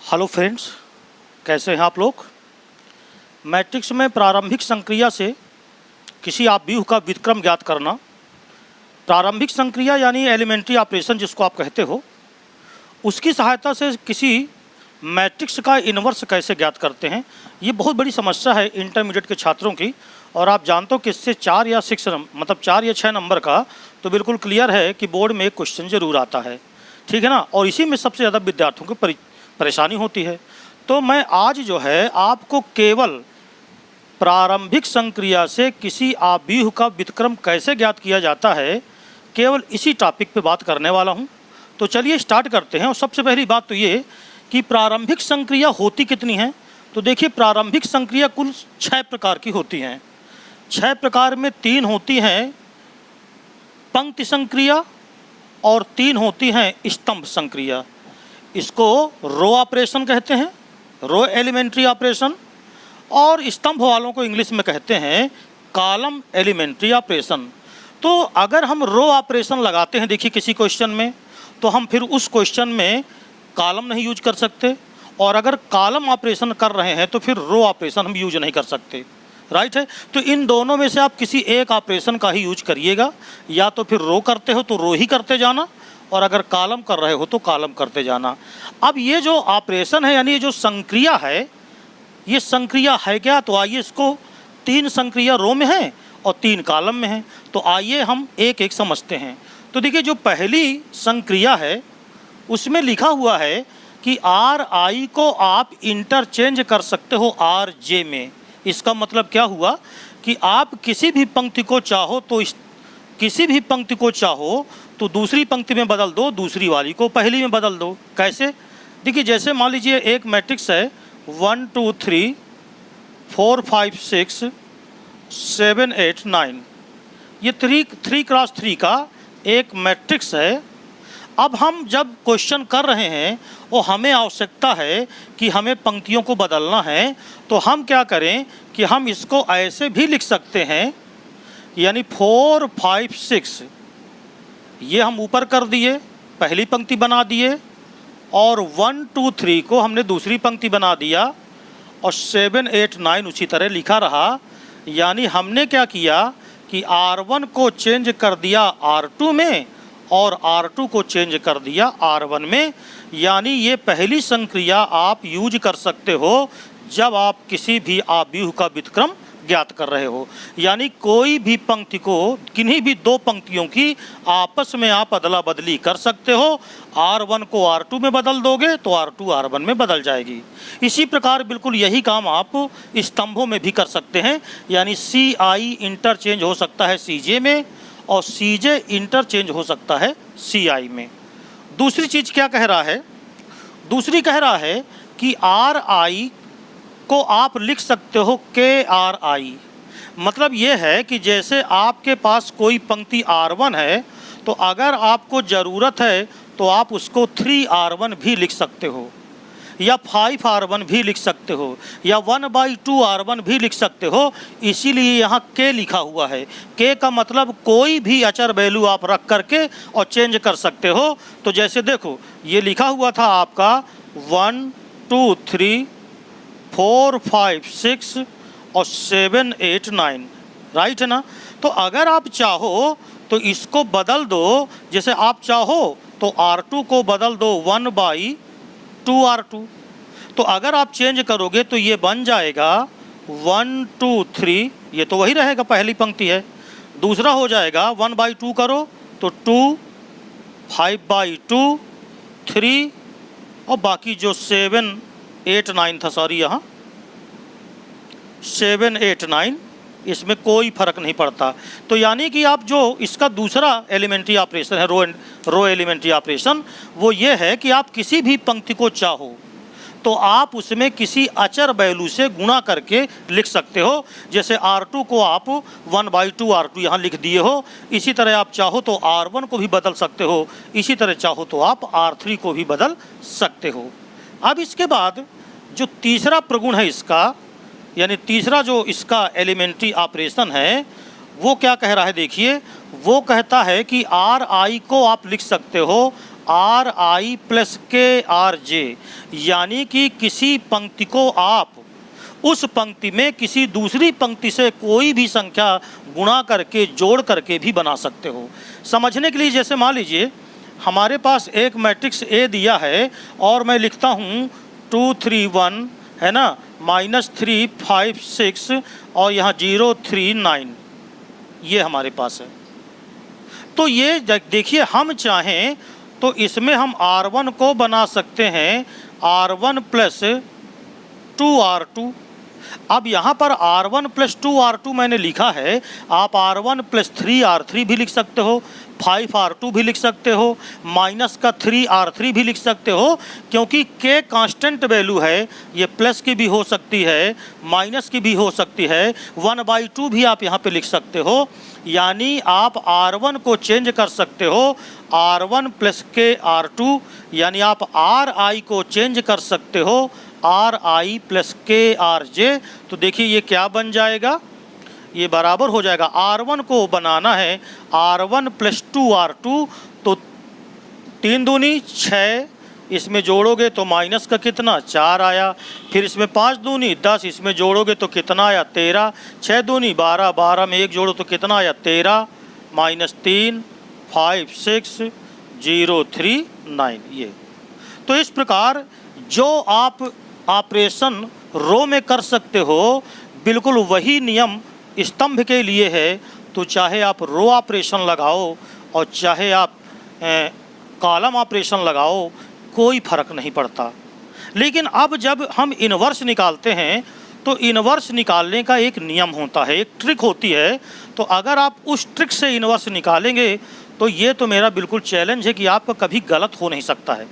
Hello friends, कैसे हैं आप लोग। मैट्रिक्स में प्रारंभिक संक्रिया से किसी आव्यूह का व्युत्क्रम ज्ञात करना। प्रारंभिक संक्रिया यानी एलिमेंट्री ऑपरेशन जिसको आप कहते हो, उसकी सहायता से किसी मैट्रिक्स का इन्वर्स कैसे ज्ञात करते हैं, ये बहुत बड़ी समस्या है इंटरमीडिएट के छात्रों की। और आप जानते हो कि इससे 4 या 6 नंबर का तो बिल्कुल क्लियर है कि बोर्ड में एक क्वेश्चन जरूर आता है, ठीक है ना। और इसी में सबसे ज़्यादा विद्यार्थियों को परेशानी होती है। तो मैं आज जो है आपको केवल प्रारंभिक संक्रिया से किसी आव्यूह का व्युत्क्रम कैसे ज्ञात किया जाता है, केवल इसी टॉपिक पे बात करने वाला हूँ। तो चलिए स्टार्ट करते हैं। और सबसे पहली बात तो ये कि प्रारंभिक संक्रिया होती कितनी हैं। तो देखिए, प्रारंभिक संक्रिया कुल 6 प्रकार की होती हैं। 6 प्रकार में 3 होती हैं पंक्ति संक्रिया और 3 होती हैं स्तंभ संक्रिया। इसको रो ऑपरेशन कहते हैं, रो एलिमेंट्री ऑपरेशन। और स्तंभ वालों को इंग्लिश में कहते हैं कॉलम एलिमेंट्री ऑपरेशन। तो अगर हम रो ऑपरेशन लगाते हैं, देखिए किसी क्वेश्चन में, तो हम फिर उस क्वेश्चन में कॉलम नहीं यूज कर सकते। और अगर कॉलम ऑपरेशन कर रहे हैं तो फिर रो ऑपरेशन हम यूज नहीं कर सकते, राइट है। तो इन दोनों में से आप किसी एक ऑपरेशन का ही यूज करिएगा। या तो फिर रो करते हो तो रो ही करते जाना, और अगर कॉलम कर रहे हो तो कॉलम करते जाना। अब ये जो ऑपरेशन है यानी ये जो संक्रिया है, ये संक्रिया है क्या। तो आइए, इसको 3 संक्रिया रो में है और 3 कॉलम में है। तो आइए हम एक एक समझते हैं। तो देखिए, जो पहली संक्रिया है उसमें लिखा हुआ है कि आर आई को आप इंटरचेंज कर सकते हो आर जे में। इसका मतलब क्या हुआ कि आप किसी भी पंक्ति को चाहो तो दूसरी पंक्ति में बदल दो, दूसरी वाली को पहली में बदल दो। कैसे? देखिए, जैसे मान लीजिए एक मैट्रिक्स है 1 2 3 4 5 6 7 8 9। ये 3x3 का एक मैट्रिक्स है। अब हम जब क्वेश्चन कर रहे हैं वो हमें आवश्यकता है कि हमें पंक्तियों को बदलना है, तो हम क्या करें कि हम इसको ऐसे भी लिख सकते हैं, यानी 4 5 6 ये हम ऊपर कर दिए, पहली पंक्ति बना दिए, और 1 2 3 को हमने दूसरी पंक्ति बना दिया, और 7 8 9 उसी तरह लिखा रहा। यानी हमने क्या किया कि R1 को चेंज कर दिया R2 में और R2 को चेंज कर दिया R1 में। यानी ये पहली संक्रिया आप यूज कर सकते हो जब आप किसी भी आव्यूह का व्युत्क्रम ज्ञात कर रहे हो। यानी कोई भी पंक्ति को, किन्हीं भी 2 पंक्तियों की आपस में आप अदला बदली कर सकते हो। R1 को R2 में बदल दोगे तो R2 R1 में बदल जाएगी। इसी प्रकार बिल्कुल यही काम आप स्तंभों में भी कर सकते हैं। यानी CI इंटरचेंज हो सकता है CJ में और CJ इंटरचेंज हो सकता है CI में। दूसरी चीज़ क्या कह रहा है? दूसरी कह रहा है कि RI को आप लिख सकते हो KRI। मतलब ये है कि जैसे आपके पास कोई पंक्ति R1 है, तो अगर आपको ज़रूरत है तो आप उसको 3R1 भी लिख सकते हो, या 5R1 भी लिख सकते हो, या 1/2R1 भी लिख सकते हो। इसीलिए यहाँ K लिखा हुआ है। K का मतलब कोई भी अचर वैल्यू आप रख करके और चेंज कर सकते हो। तो जैसे देखो, ये लिखा हुआ था आपका 1 2 3 4 5 6 और 7 8 9, राइट है ना। तो अगर आप चाहो तो इसको बदल दो। जैसे आप चाहो तो R2 को बदल दो 1/2R2। तो अगर आप चेंज करोगे तो ये बन जाएगा 1 2 3, ये तो वही रहेगा, पहली पंक्ति है। दूसरा हो जाएगा 1/2 करो तो 2, 5/2 3, और बाकी जो 7 8 9 था, सॉरी यहाँ 7 8 9, इसमें कोई फर्क नहीं पड़ता। तो यानी कि आप जो इसका दूसरा एलिमेंट्री ऑपरेशन है, रो एलिमेंट्री ऑपरेशन, वो ये है कि आप किसी भी पंक्ति को चाहो तो आप उसमें किसी अचर वैल्यू से गुणा करके लिख सकते हो। जैसे R2 को आप 1/2R2 यहाँ लिख दिए हो। इसी तरह आप चाहो तो R1 को भी बदल सकते हो, इसी तरह चाहो तो आप R3 को भी बदल सकते हो। अब इसके बाद जो तीसरा प्रगुण है इसका, यानी तीसरा जो इसका एलिमेंट्री ऑपरेशन है, वो क्या कह रहा है? देखिए, वो कहता है कि RI को आप लिख सकते हो आर आई प्लस के आर जे, यानी कि किसी पंक्ति को आप उस पंक्ति में किसी दूसरी पंक्ति से कोई भी संख्या गुणा करके जोड़ करके भी बना सकते हो। समझने के लिए जैसे मान लीजिए हमारे पास एक मैट्रिक्स ए दिया है और मैं लिखता हूँ 2 3 1 है ना, -3 5 6 और यहाँ 0 3 9, ये हमारे पास है। तो ये देखिए हम चाहें तो इसमें हम R1 को बना सकते हैं R1 प्लस 2R2। अब यहाँ पर R1 प्लस 2R2 मैंने लिखा है, आप R1 प्लस 3R3 भी लिख सकते हो, 5R2 भी लिख सकते हो, माइनस का 3R3 भी लिख सकते हो, क्योंकि K कांस्टेंट वैल्यू है, ये प्लस की भी हो सकती है, माइनस की भी हो सकती है, 1/2 भी आप यहाँ पे लिख सकते हो। यानी आप R1 को चेंज कर सकते हो R1 प्लस के R2, यानी आप RI को चेंज कर सकते हो RI प्लस के RJ। तो देखिए ये क्या बन जाएगा, ये बराबर हो जाएगा, R1 को बनाना है R1 प्लस 2R2, तो 3 दूनी 6, इसमें जोड़ोगे तो माइनस का कितना 4 आया, फिर इसमें 5 दूनी 10, इसमें जोड़ोगे तो कितना आया 13, 6 दूनी 12, 12 में 1 जोड़ो तो कितना आया 13, -3 5 6 0 3 9। ये तो इस प्रकार जो आप ऑपरेशन रो में कर सकते हो, बिल्कुल वही नियम स्तंभ के लिए है। तो चाहे आप रो ऑपरेशन लगाओ और चाहे आप कॉलम ऑपरेशन लगाओ, कोई फर्क नहीं पड़ता। लेकिन अब जब हम इन्वर्स निकालते हैं तो इन्वर्स निकालने का एक नियम होता है, एक ट्रिक होती है। तो अगर आप उस ट्रिक से इन्वर्स निकालेंगे तो ये तो मेरा बिल्कुल चैलेंज है कि आपका कभी गलत हो नहीं सकता है।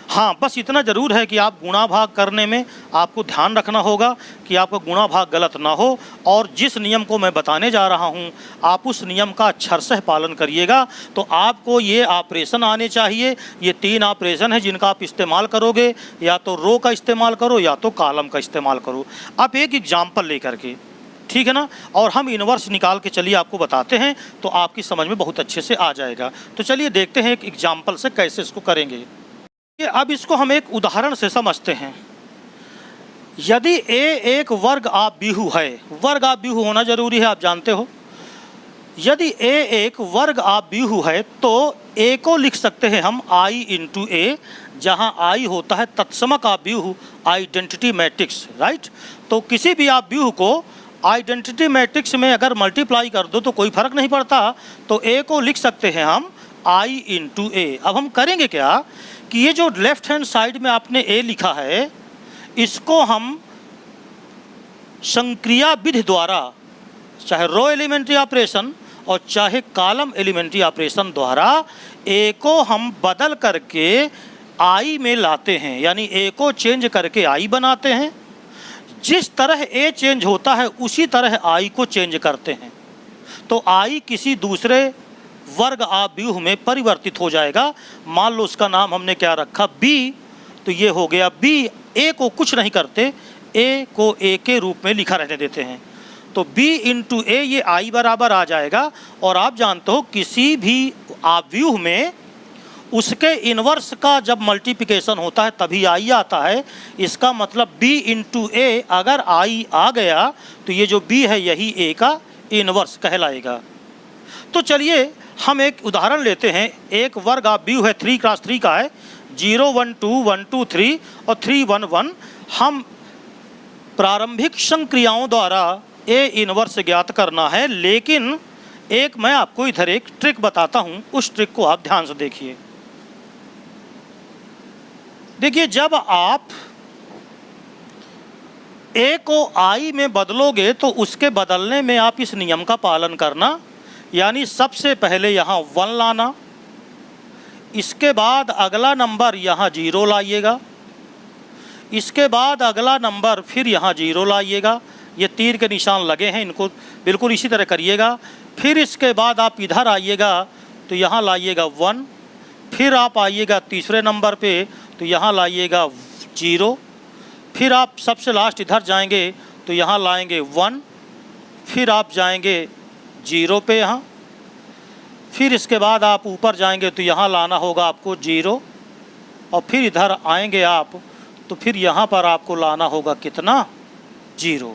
हाँ, बस इतना ज़रूर है कि आप गुणा भाग करने में आपको ध्यान रखना होगा कि आपका गुणा भाग गलत ना हो, और जिस नियम को मैं बताने जा रहा हूँ आप उस नियम का अक्षरशः पालन करिएगा। तो आपको ये ऑपरेशन आने चाहिए। ये 3 ऑपरेशन है जिनका आप इस्तेमाल करोगे, या तो रो का इस्तेमाल करो या तो कॉलम का इस्तेमाल करो। आप एक एग्जाम्पल लेकर के, ठीक है ना, और हम इन्वर्स निकाल के चलिए आपको बताते हैं, तो आपकी समझ में बहुत अच्छे से आ जाएगा। तो चलिए देखते हैं एक एग्जाम्पल से कैसे इसको करेंगे। अब इसको हम एक उदाहरण से समझते हैं। यदि ए एक वर्ग आव्यूह है, वर्ग आव्यूह होना जरूरी है, आप जानते हो। यदि ए एक वर्ग आव्यूह है तो ए को लिख सकते हैं हम I इंटू ए, जहाँ I होता है तत्समक आव्यूह, आइडेंटिटी मैट्रिक्स, राइट। तो किसी भी आव्यूह को आइडेंटिटी मैट्रिक्स में अगर मल्टीप्लाई कर दो तो कोई फर्क नहीं पड़ता, तो ए को लिख सकते हैं हम I इंटू ए। अब हम करेंगे क्या कि ये जो लेफ्ट हैंड साइड में आपने ए लिखा है, इसको हम संक्रिया विधि द्वारा, चाहे रो एलिमेंट्री ऑपरेशन और चाहे कॉलम एलिमेंट्री ऑपरेशन द्वारा ए को हम बदल करके आई में लाते हैं, यानी ए को चेंज करके आई बनाते हैं। जिस तरह ए चेंज होता है उसी तरह आई को चेंज करते हैं, तो आई किसी दूसरे वर्ग आव्यूह में परिवर्तित हो जाएगा। मान लो उसका नाम हमने क्या रखा बी, तो ये हो गया बी। ए को कुछ नहीं करते, ए को ए के रूप में लिखा रहने देते हैं, तो बी इंटू ए ये आई बराबर आ जाएगा। और आप जानते हो किसी भी आव्यूह में उसके इन्वर्स का जब मल्टीप्लिकेशन होता है तभी आई आता है। इसका मतलब बी इंटू ए, अगर आई आ गया तो ये जो बी है यही ए का इन्वर्स कहलाएगा। तो चलिए हम एक उदाहरण लेते हैं। एक वर्ग आव्यूह है 3 क्रॉस 3 का है, 0 1 2 1 2 3 और 3 1 1। हम प्रारंभिक संक्रियाओं द्वारा ए इन्वर्स ज्ञात करना है, लेकिन एक मैं आपको इधर एक ट्रिक बताता हूं, उस ट्रिक को आप ध्यान से देखिए। देखिए, जब आप ए को आई में बदलोगे तो उसके बदलने में आप इस नियम का पालन करना, यानी सबसे पहले यहाँ 1 लाना, इसके बाद अगला नंबर यहाँ 0 लाइएगा, इसके बाद अगला नंबर फिर यहाँ 0 लाइएगा। ये तीर के निशान लगे हैं, इनको बिल्कुल इसी तरह करिएगा। फिर इसके बाद आप इधर आइएगा तो यहाँ लाइएगा 1, फिर आप आइएगा तीसरे नंबर पे तो यहाँ लाइएगा 0, फिर आप सबसे लास्ट इधर जाएंगे तो यहाँ लाएंगे 1, फिर आप जाएंगे 0 पे यहाँ, फिर इसके बाद आप ऊपर जाएंगे तो यहाँ लाना होगा आपको 0, और फिर इधर आएंगे आप तो फिर यहाँ पर आपको लाना होगा कितना, 0,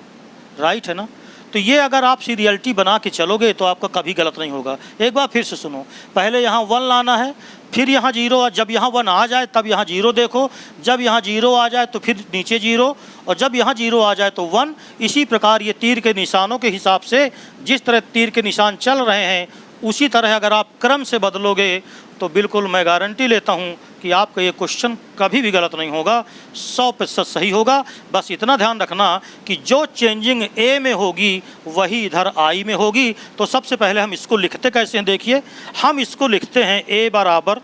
राइट है ना। तो ये अगर आप सीरियलिटी बना के चलोगे तो आपका कभी गलत नहीं होगा। एक बार फिर से सुनो, पहले यहाँ 1 लाना है, फिर यहाँ 0, जब यहाँ 1 आ जाए तब यहाँ 0 देखो, जब यहाँ 0 आ जाए तो फिर नीचे 0, और जब यहाँ 0 आ जाए तो 1। इसी प्रकार ये तीर के निशानों के हिसाब से जिस तरह तीर के निशान चल रहे हैं उसी तरह अगर आप क्रम से बदलोगे तो बिल्कुल मैं गारंटी लेता हूँ कि आपका ये क्वेश्चन कभी भी गलत नहीं होगा, 100% सही होगा। बस इतना ध्यान रखना कि जो चेंजिंग ए में होगी वही इधर आई में होगी। तो सबसे पहले हम इसको लिखते कैसे हैं, देखिए हम इसको लिखते हैं ए बराबर,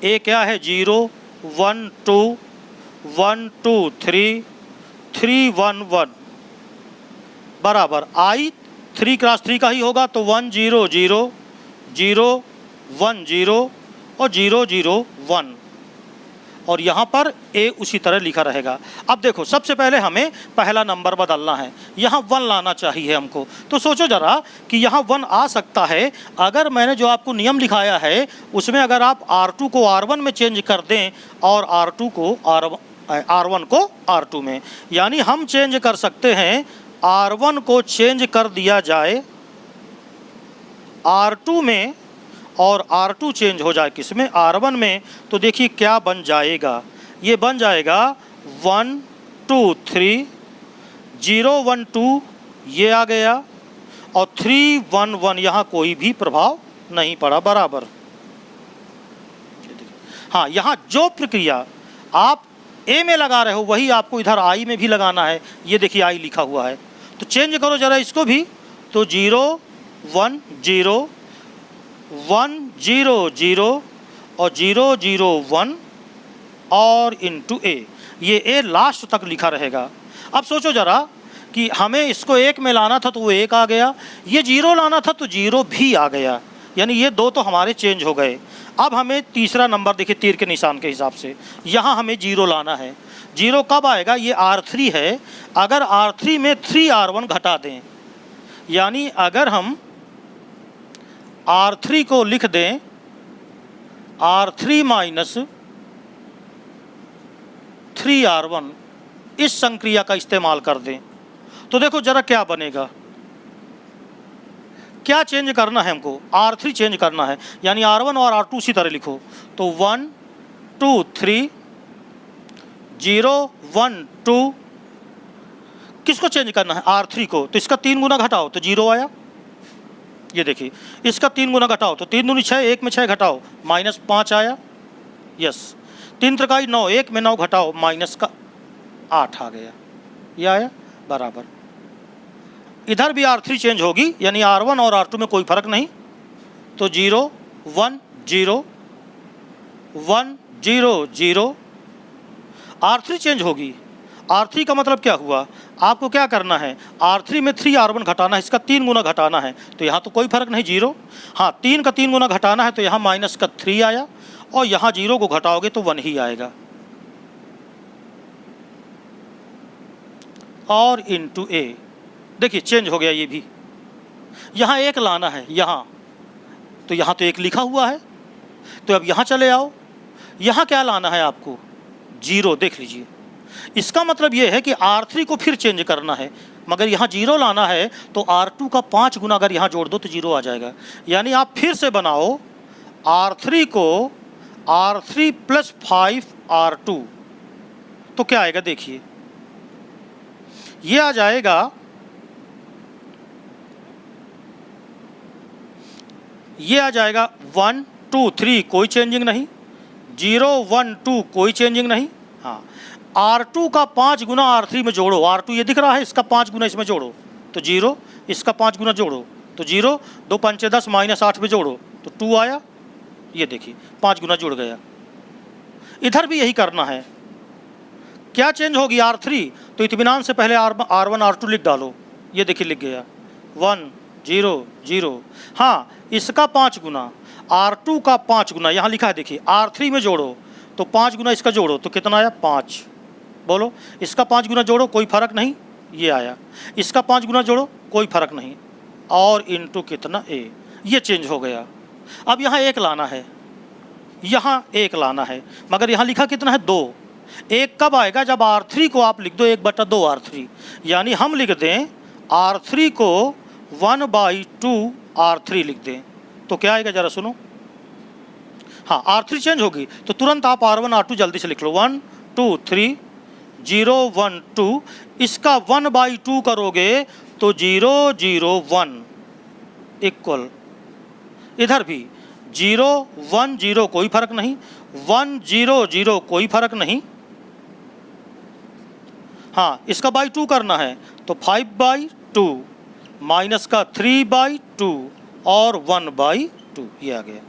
ए क्या है 0 1 2 1 2 3 3 1 1 बराबर आई 3 क्रॉस 3 का ही होगा तो 1 0 0 0 1 0 और 0 0 1, और यहाँ पर ए उसी तरह लिखा रहेगा। अब देखो सबसे पहले हमें पहला नंबर बदलना है, यहाँ 1 लाना चाहिए हमको। तो सोचो ज़रा कि यहाँ 1 आ सकता है अगर मैंने जो आपको नियम लिखाया है उसमें अगर आप R2 को R1 में चेंज कर दें और R2 को R1 को R2 में, यानी हम चेंज कर सकते हैं R1 को चेंज कर दिया जाए R2 में और R2 चेंज हो जाए किस में, R1 में। तो देखिए क्या बन जाएगा, ये बन जाएगा 1 2 3 0 1 2 ये आ गया, और 3 1 1 यहाँ कोई भी प्रभाव नहीं पड़ा, बराबर। हाँ, यहाँ जो प्रक्रिया आप ए में लगा रहे हो वही आपको इधर आई में भी लगाना है। ये देखिए आई लिखा हुआ है, तो चेंज करो ज़रा इसको भी, तो 0 1 0 1 0 0 और 0 0 1 और इनटू ए, ये ए लास्ट तक लिखा रहेगा। अब सोचो ज़रा कि हमें इसको 1 में लाना था तो वो 1 आ गया, ये 0 लाना था तो 0 भी आ गया, यानी ये 2 तो हमारे चेंज हो गए। अब हमें तीसरा नंबर देखिए तीर के निशान के हिसाब से यहाँ हमें 0 लाना है। 0 कब आएगा, ये R3 है, अगर R3 में 3 R1 घटा दें, यानी अगर हम R3 को लिख दें R3 माइनस 3 R1, इस संक्रिया का इस्तेमाल कर दें तो देखो जरा क्या बनेगा। क्या चेंज करना है हमको, R3 चेंज करना है, यानी R1 और R2 उसी तरह लिखो, तो 1 2 3 0 1 2, किसको चेंज करना है, R3 को। तो इसका 3 गुना घटाओ तो 0 आया, ये देखिए इसका 3 गुना घटाओ तो 3 दूनी 6, 1 में 6 घटाओ -5 आया, यस। 3 त्रिकाई 9, 1 में 9 घटाओ माइनस का 8 आ गया, ये आया, बराबर। इधर भी R3 चेंज होगी, यानी R1 और R2 में कोई फर्क नहीं, तो 0 1 0 1 0 0 R3 चेंज होगी। R3 का मतलब क्या हुआ, आपको क्या करना है, R3 में 3 R1 घटाना है, इसका 3 गुना घटाना है, तो यहाँ तो कोई फर्क नहीं 0। हाँ, 3 का 3 गुना घटाना है तो यहाँ माइनस का 3 आया, और यहाँ 0 को घटाओगे तो 1 ही आएगा, और इनटू ए। देखिए चेंज हो गया ये भी, यहाँ 1 लाना है यहाँ, तो यहाँ तो 1 लिखा हुआ है, तो अब यहाँ चले आओ, यहाँ क्या लाना है आपको, 0, देख लीजिए। इसका मतलब ये है कि R3 को फिर चेंज करना है, मगर यहाँ 0 लाना है तो R2 का 5 गुना अगर यहाँ जोड़ दो तो 0 आ जाएगा, यानी आप फिर से बनाओ R3 को R3 + 5 R2, तो क्या आएगा देखिए, ये आ जाएगा, ये आ जाएगा 1 2 3 कोई चेंजिंग नहीं, 0 1 2 कोई चेंजिंग नहीं। हाँ, R2 का 5 गुना R3 में जोड़ो, R2 ये दिख रहा है, इसका 5 गुना इसमें जोड़ो तो 0, इसका 5 गुना जोड़ो तो 0, 2 पंचे 10 -8 में जोड़ो तो 2 आया, ये देखिए 5 गुना जुड़ गया। इधर भी यही करना है, क्या चेंज होगी R3, तो इत्मीनान से पहले R1 R2 लिख डालो, ये देखिए लिख गया 1 0 0। हाँ, इसका 5 गुना, R2 का 5 गुना यहाँ लिखा है, देखिए R3 में जोड़ो तो 5 गुना इसका जोड़ो तो कितना आया 5, बोलो। इसका 5 गुना जोड़ो कोई फर्क नहीं, ये आया, इसका 5 गुना जोड़ो कोई फर्क नहीं, और इनटू कितना ए, ये चेंज हो गया, अब यहाँ 1 लाना है, यहाँ 1 लाना है, मगर यहाँ लिखा कितना है 2। 1 कब आएगा? जब R3 को आप लिख दो 1/2 R3, यानी हम लिख दें R3 को 1/2 R3 लिख दें, तो क्या आएगा ज़रा सुनो। हाँ, R3 चेंज होगी तो तुरंत आप R1 R2 जल्दी से लिख लो। 1 2 3 0 1 2, इसका 1/2 करोगे तो 0 0 1 इक्वल, इधर भी 0 1 0 कोई फर्क नहीं, 1 0 0 कोई फर्क नहीं। हाँ, इसका बाई 2 करना है तो 5/2 माइनस का 3/2 और 1/2, ये आ गया।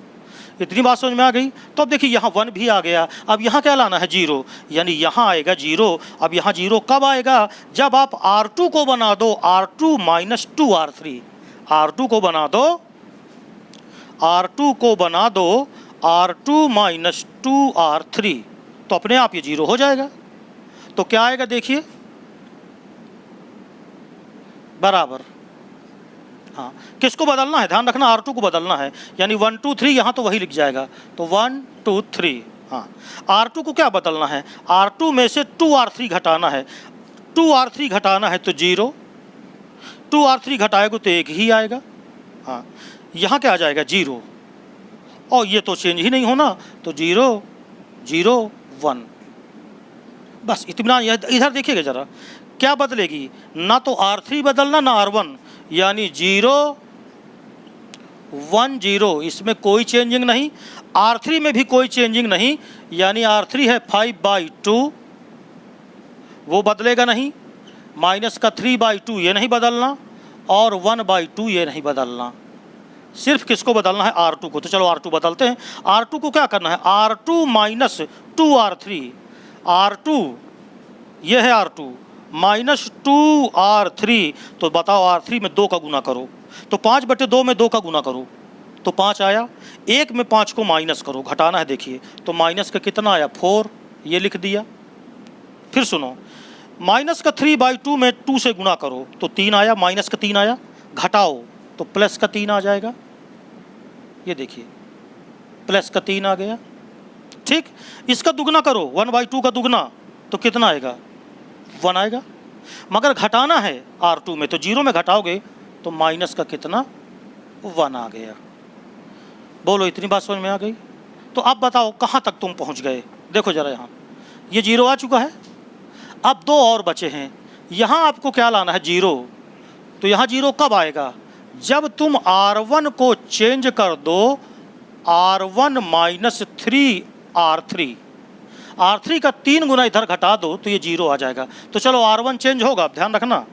इतनी बात समझ में आ गई। तो अब देखिए यहाँ 1 भी आ गया। अब यहाँ क्या लाना है? 0, यानी यहाँ आएगा 0। अब यहाँ 0 कब आएगा? जब आप R2 को बना दो R2 माइनस 2 R3, R2 को बना दो, R2 को बना दो R2 माइनस 2 R3, तो अपने आप ये 0 हो जाएगा। तो क्या आएगा देखिए, बराबर। हाँ, किसको बदलना है? ध्यान रखना, R2 को बदलना है, यानी 1 2 3 यहाँ तो वही लिख जाएगा, तो 1 2 3। हाँ, R2 को क्या बदलना है? R2 में से 2 R3 घटाना है। 2 R3 घटाना है तो 0, 2 R3 घटाएगा तो 1 ही आएगा। हाँ, यहाँ क्या आ जाएगा? 0, और ये तो चेंज ही नहीं होना, तो 0 0 1। बस इत्मीनान। इधर देखिएगा ज़रा, क्या बदलेगी? ना तो R3 बदलना ना R1, यानी 0 1 0, इसमें कोई चेंजिंग नहीं। R3 में भी कोई चेंजिंग नहीं, यानी R3 है 5/2, वो बदलेगा नहीं। माइनस का 3/2 ये नहीं बदलना, और 1/2 ये नहीं बदलना। सिर्फ किसको बदलना है? R2 को। तो चलो R2 बदलते हैं। R2 को क्या करना है? R2 माइनस 2 R3, R2 ये है R2 माइनस 2 R3, तो बताओ R3 में 2 का गुना करो, तो 5/2 में 2 का गुना करो तो 5 आया। 1 में 5 को माइनस करो, घटाना है, देखिए तो माइनस का कितना आया? 4, ये लिख दिया। फिर सुनो, माइनस का 3/2 में 2 से गुना करो तो 3 आया, माइनस का 3 आया, घटाओ तो प्लस का 3 आ जाएगा। ये देखिए प्लस का 3 आ गया। ठीक, इसका दुगना करो, 1/2 का दुगना तो कितना आएगा? 1 आएगा। मगर घटाना है R2 में, तो 0 में घटाओगे तो माइनस का कितना? 1 आ गया। बोलो, इतनी बात समझ में आ गई? तो अब बताओ कहाँ तक तुम पहुँच गए? देखो ज़रा, यहाँ ये 0 आ चुका है, अब 2 और बचे हैं। यहाँ आपको क्या लाना है? 0। तो यहाँ 0 कब आएगा? जब तुम R1 को चेंज कर दो R1 माइनस 3 R3, R3 का 3 गुना इधर घटा दो तो ये 0 आ जाएगा। तो चलो R1 चेंज होगा, ध्यान रखना,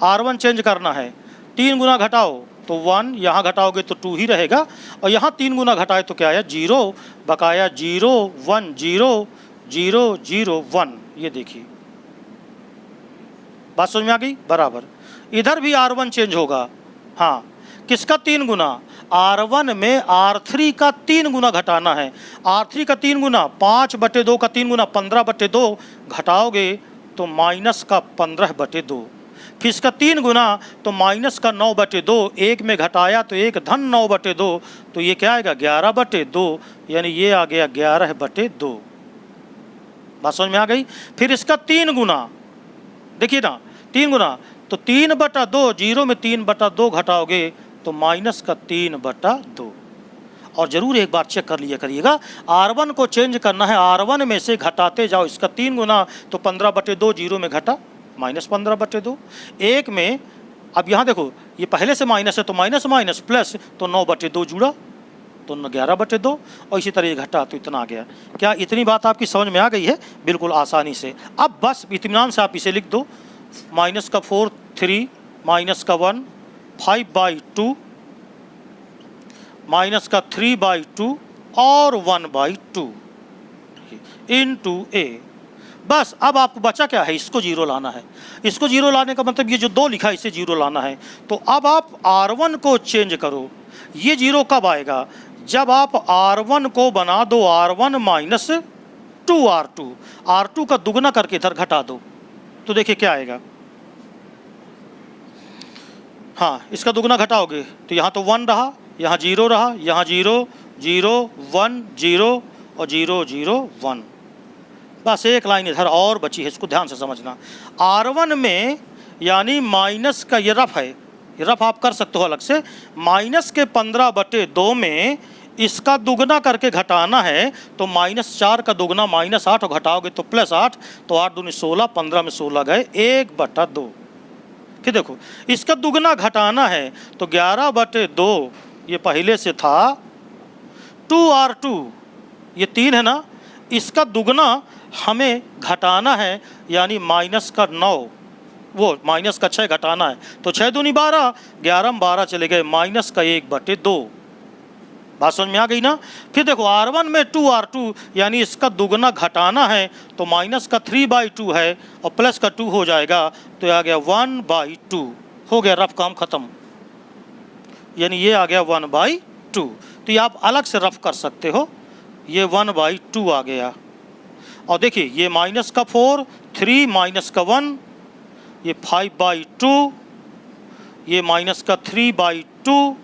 R1 चेंज करना है। 3 गुना घटाओ तो 1, यहाँ घटाओगे तो 2 ही रहेगा, और यहाँ 3 गुना घटाए तो क्या आया? 0, बकाया 0 1 0 0 0 1। ये देखिए, बात समझ में आ गई? बराबर। इधर भी R1 चेंज होगा। हाँ, किसका 3 गुना? R1 में R3 का 3 गुना घटाना है। R3 का 3 गुना 5/2 का 3 गुना 15/2, घटाओगे तो माइनस का 15/2। फिर इसका 3 गुना तो माइनस का 9/2, 1 में घटाया तो 1 धन 9/2, तो ये क्या आएगा? 11/2, यानी ये आ गया 11/2। बात समझ में आ गई? फिर इसका 3 गुना, देखिए ना, 3 गुना तो 3/2, 0 में 3/2 घटाओगे तो माइनस का 3/2। और ज़रूर एक बार चेक कर लिया करिएगा, R1 को चेंज करना है, R1 में से घटाते जाओ। इसका 3 गुना तो 15/2, 0 में घटा माइनस 15/2। 1 में, अब यहाँ देखो ये पहले से माइनस है तो माइनस माइनस प्लस, तो 9/2 जुड़ा तो 11/2, और इसी तरह ये घटा तो इतना आ गया। क्या इतनी बात आपकी समझ में आ गई है? बिल्कुल आसानी से। अब बस इत्मीनान से आप इसे लिख दो, माइनस का 4 3, माइनस का 1 5/2, माइनस का 3/2 और 1/2 इनटू a। बस अब आपको बचा क्या है? इसको 0 लाना है। इसको 0 लाने का मतलब ये जो 2 लिखा है इसे 0 लाना है। तो अब आप R1 को चेंज करो। ये 0 कब आएगा? जब आप R1 को बना दो R1 माइनस 2 R2, R2 का दुगना करके इधर घटा दो तो देखिए क्या आएगा। हाँ, इसका दुगना घटाओगे तो यहाँ तो 1 रहा, यहाँ 0 रहा, यहाँ 0 0 1 0 और 0 0 1, बस एक लाइन इधर और बची है, इसको ध्यान से समझना। R1 में यानी माइनस का ये रफ है, ये रफ आप कर सकते हो अलग से, माइनस के 15/2 में इसका दुगना करके घटाना है, तो -4 का दुगना -8 और घटाओगे तो +8, तो 8 दूनी 16, 15 में 16 गए 1/2। कि देखो इसका दुगना घटाना है तो 11/2 ये पहले से था, 2R2 ये 3 है ना, इसका दुगना हमें घटाना है यानी -9, वो -6 घटाना है, तो 6 दूनी 12, 11 में 12 चले गए, -1/2। बात समझ में आ गई ना। फिर देखो R1 में 2R2 यानी इसका दुगना घटाना है तो -3/2 है और +2 हो जाएगा, तो आ गया 1/2, हो गया रफ काम खत्म, यानी ये आ गया 1/2। तो ये आप अलग से रफ कर सकते हो, ये 1/2 आ गया। और देखिए ये -4, 3 -1, ये 5/2, ये -3/2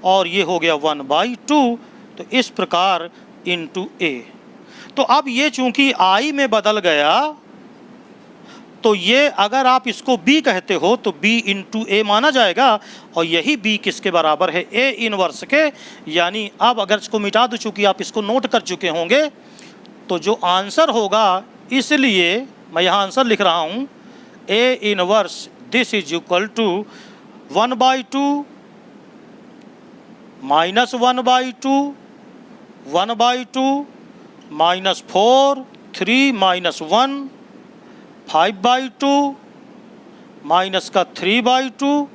और ये हो गया 1/2। तो इस प्रकार इंटू A। तो अब ये चूंकि I में बदल गया, तो ये अगर आप इसको B कहते हो तो B इंटू A माना जाएगा, और यही B किसके बराबर है, A इनवर्स के। यानी अब अगर इसको मिटा दो, चूंकि आप इसको नोट कर चुके होंगे, तो जो आंसर होगा, इसलिए मैं यहाँ आंसर लिख रहा हूँ, A inverse this is equal to 1/2 -1/2 1/2 -4 3 -1 5/2 -3/2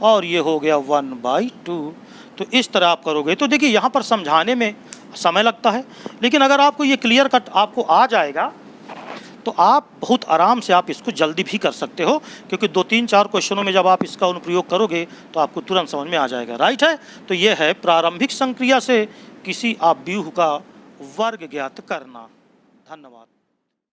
और ये हो गया 1/2। तो इस तरह आप करोगे। तो देखिए यहाँ पर समझाने में समय लगता है, लेकिन अगर आपको ये क्लियर कट आपको आ जाएगा तो आप बहुत आराम से आप इसको जल्दी भी कर सकते हो, क्योंकि 2 3 4 क्वेश्चनों में जब आप इसका अनुप्रयोग करोगे तो आपको तुरंत समझ में आ जाएगा। राइट है। तो ये है प्रारंभिक संक्रिया से किसी आव्यूह का वर्ग ज्ञात करना। धन्यवाद।